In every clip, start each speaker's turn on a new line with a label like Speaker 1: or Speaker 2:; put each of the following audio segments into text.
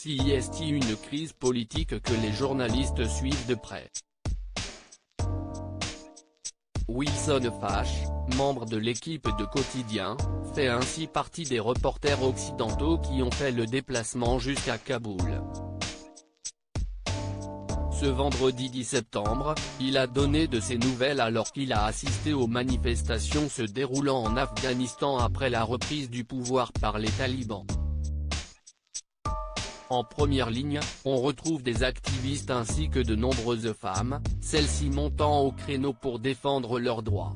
Speaker 1: CIST, une crise politique que les journalistes suivent de près. Wilson Fache, membre de l'équipe de Quotidien, fait ainsi partie des reporters occidentaux qui ont fait le déplacement jusqu'à Kaboul. Ce vendredi 10 septembre, il a donné de ses nouvelles alors qu'il a assisté aux manifestations se déroulant en Afghanistan après la reprise du pouvoir par les talibans. En première ligne, on retrouve des activistes ainsi que de nombreuses femmes, celles-ci montant au créneau pour défendre leurs droits.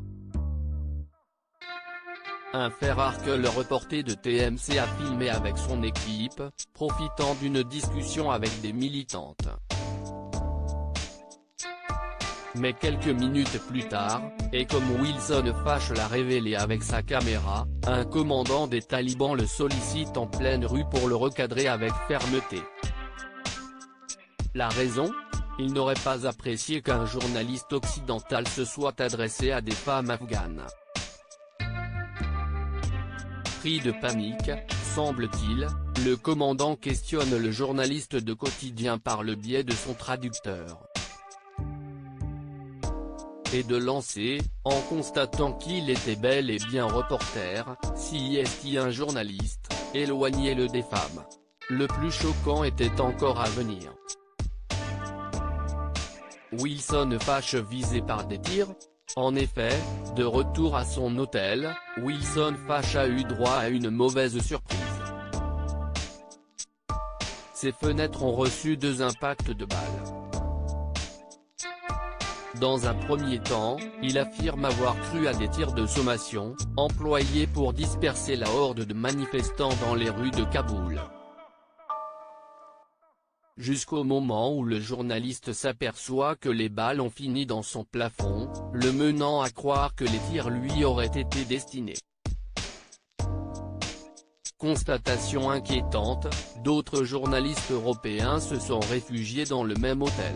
Speaker 1: Un fait rare que le reporter de TMC a filmé avec son équipe, profitant d'une discussion avec des militantes. Mais quelques minutes plus tard, et comme Wilson Fache l'a révélé avec sa caméra, un commandant des talibans le sollicite en pleine rue pour le recadrer avec fermeté. La raison ? Il n'aurait pas apprécié qu'un journaliste occidental se soit adressé à des femmes afghanes. Pris de panique, semble-t-il, le commandant questionne le journaliste de Quotidien par le biais de son traducteur. Et de lancer, en constatant qu'il était bel et bien reporter, CIST un journaliste, éloignez-le des femmes. Le plus choquant était encore à venir. Wilson Fache visé par des tirs ? En effet, de retour à son hôtel, Wilson Fache a eu droit à une mauvaise surprise. Ses fenêtres ont reçu 2 impacts de balles. Dans un premier temps, il affirme avoir cru à des tirs de sommation, employés pour disperser la horde de manifestants dans les rues de Kaboul. Jusqu'au moment où le journaliste s'aperçoit que les balles ont fini dans son plafond, le menant à croire que les tirs lui auraient été destinés. Constatation inquiétante, d'autres journalistes européens se sont réfugiés dans le même hôtel.